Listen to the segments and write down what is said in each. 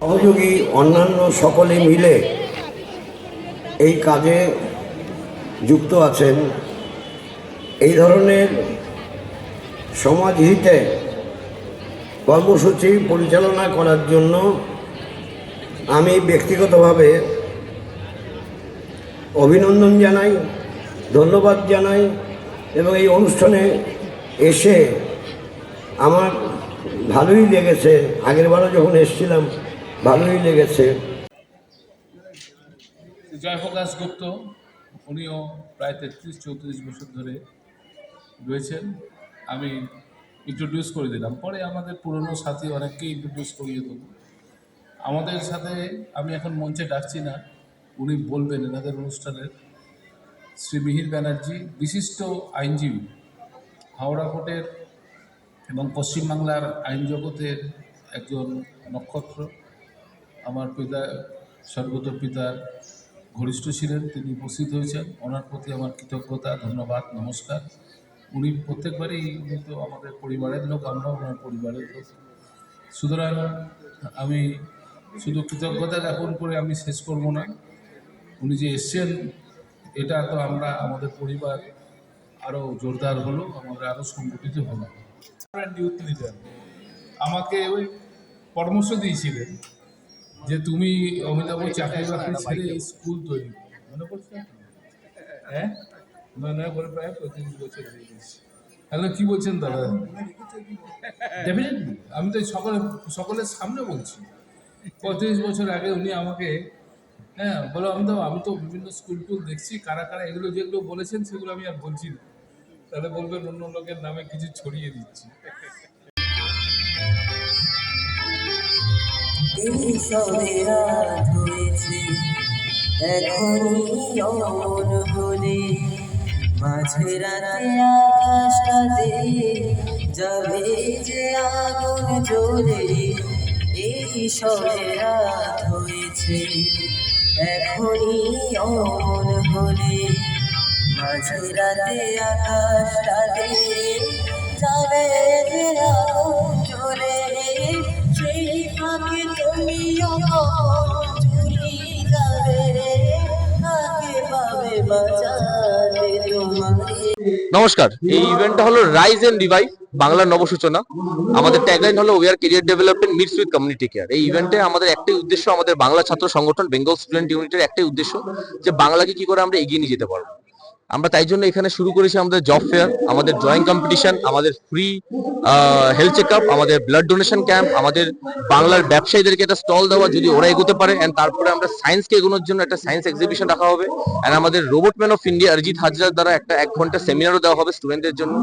সহযোগী অন্যান্য সকলে মিলে এই কাজে যুক্ত আছেন। এই ধরনের সমাজহিতে কর্মসূচি পরিচালনা করার জন্য আমি ব্যক্তিগতভাবে অভিনন্দন জানাই, ধন্যবাদ জানাই এবং এই অনুষ্ঠানে এসে আমার ভালোই লেগেছে। আগেরবারও যখন এসেছিলাম ভালোই লেগেছে। জয়প্রকাশ গুপ্ত, উনিও প্রায় 33-34 বছর ধরে রয়েছেন। আমি ইন্ট্রোডিউস করে দিলাম, পরে আমাদের পুরনো সাথী অনেককেই ইন্ট্রোডিউস করিয়ে দেবো। আমাদের সাথে আমি এখন মঞ্চে ডাকছি না, উনি বলবেন এনাদের অনুষ্ঠানের। শ্রী মিহির ব্যানার্জি, বিশিষ্ট আইনজীবী, হাওড়া কোর্টের এবং পশ্চিমবাংলার আইন জগতের একজন নক্ষত্র। আমার পিতা, স্বর্গত পিতার ঘনিষ্ঠ ছিলেন, তিনি উপস্থিত হয়েছেন। ওনার প্রতি আমার কৃতজ্ঞতা, ধন্যবাদ, নমস্কার। উনি প্রত্যেকবারই, উনি তো আমাদের পরিবারের লোক, আমরাও ওনার পরিবারের লোক। সুতরাং আমি শুধু কৃতজ্ঞতা জ্ঞাপন করে আমি শেষ করব না। উনি যে এসছেন, এটা তো আমরা, আমাদের পরিবার আরও জোরদার হলো, আমরা আরও সংগঠিত হলাম। ইউথ লিডার আমাকে ওই পরামর্শ দিয়েছিলেন যে তুমি অমিতাভ চাকরি বাকরি ছেড়ে স্কুল তৈরি, মনে পড়ছে? হ্যাঁ, মনে করে প্রায় 35 বছর হয়ে গেছে। এখন কি বলছেন দাদা? ডেফিনেটলি আমি তো সকলের সামনে বলছি। 35 বছর আগে উনি আমাকে বলো অমিতাভ, আমি তো বিভিন্ন স্কুল টুল দেখছি, কারা কারা এগুলো যেগুলো বলেছেন সেগুলো আমি আর বলছি না, তাহলে বলবেন অন্য লোকের নামে কিছু ছড়িয়ে দিচ্ছি। মাঝে রাতে আকাশটাতে যাবে যে আগুন জ্বলে, এই সবে রাত হয়েছে, এখনই অমন হলে। মাঝে রাতে আকাশটাতে যাবে যে আগুন জ্বলে, সেই ফাঁকে তুমিও চুরি যাবে, কাকে পাবে বাঁচাতে তোমাকে। নমস্কার, এই ইভেন্টটা হলো রাইজ এন্ড রিভাইভ বাংলা নবসূচনা। আমাদের ট্যাগলাইন হলো we are career development meets with community care. এই ইভেন্টে আমাদের একটাই উদ্দেশ্য, আমাদের বাংলা ছাত্র সংগঠন বেঙ্গল স্টুডেন্ট ইউনিটের একটাই উদ্দেশ্য যে বাংলাকে কি করে আমরা এগিয়ে নিয়ে যেতে পারবো। আমরা তাই জন্য এখানে শুরু করেছি আমাদের জব ফেয়ার, আমাদের ড্রয়িং কম্পিটিশন, আমাদের ফ্রি হেলথ চেক আপ, আমাদের ব্লাড ডোনেশন ক্যাম্প, আমাদের বাংলার ব্যবসায়ীদেরকে একটা স্টল দেওয়া যদি ওরা এগোতে পারে, অ্যান্ড তারপরে আমরা সায়েন্সকে এগোনোর জন্য একটা সায়েন্স এক্সিবিশন রাখা হবে, অ্যান্ড আমাদের robot man of India Arijit হাজরার দ্বারা একটা 1 ঘন্টা সেমিনারও দেওয়া হবে স্টুডেন্টদের জন্য।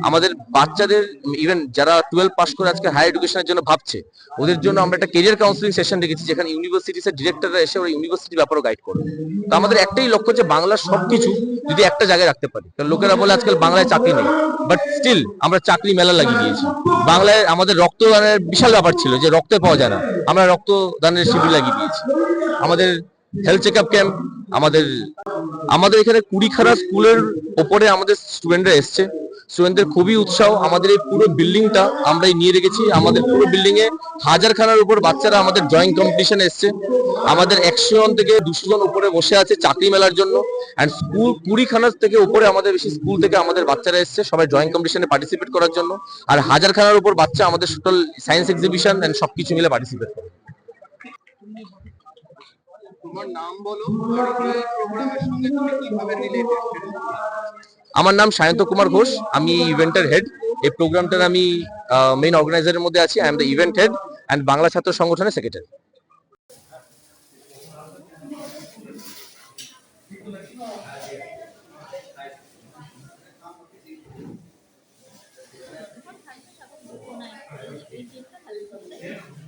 আমাদের বাচ্চাদের, ইভেন যারা 12 পাস করে আজকে হায়ার এডুকেশনের জন্য ভাবছে, ওদের জন্য আমরা একটা কেরিয়ার কাউন্সিলিং সেশন রেখেছি, যেখানে ইউনিভার্সিটিসের ডিরেক্টররা এসে ওরা ইউনিভার্সিটির ব্যাপারেও গাইড করবে। তো আমাদের একটাই লক্ষ্য যে বাংলার সবকিছু যদি একটা জায়গায় রাখতে পারি। কারণ লোকেরা বলে আজকাল বাংলায় চাকরি নেই, বাট স্টিল আমরা চাকরি মেলা লাগিয়ে দিয়েছি। বাংলায় আমাদের রক্তদানের বিশাল ব্যাপার ছিল যে রক্তে পাওয়া যায় না, আমরা রক্তদানের শিবির লাগিয়ে দিয়েছি। আমাদের হেলথ চেক আপ ক্যাম্প, আমাদের এখানে 20খানা স্কুলের ওপরে আমাদের স্টুডেন্টরা এসছে। স্টুডেন্টদের খুবই উৎসাহ। আমাদের এই পুরো বিল্ডিংটা আমরাই নিয়ে রেখেছি। আমাদের পুরো বিল্ডিং এ 1000 খানার উপর বাচ্চারা আমাদের ড্রয়িং কম্পিটিশন এসছে। আমাদের 100 জন থেকে 200 জন উপরে বসে আছে চাকরি মেলার জন্য। অ্যান্ড স্কুল 20খানার থেকে উপরে আমাদের বেশি স্কুল থেকে আমাদের বাচ্চারা এসছে সবাই ড্রয়িং কম্পিটিশনে পার্টিসিপেট করার জন্য। আর 1000 খানার উপর বাচ্চা আমাদের টোটাল সায়েন্স এক্সিবিশন এন্ড সবকিছু মিলে পার্টিসিপেট করে। তোমার নাম বলো, আর এই প্রোগ্রামের সঙ্গে তুমি কিভাবে রিলেটেড? আমার নাম সায়ন্ত কুমার ঘোষ, আমি ইভেন্টের হেড। এই প্রোগ্রামটার আমি মেইন অর্গানাইজারের মধ্যে আছি। I am the event head and Bangla ছাত্র সংগঠনের সেক্রেটারি। এই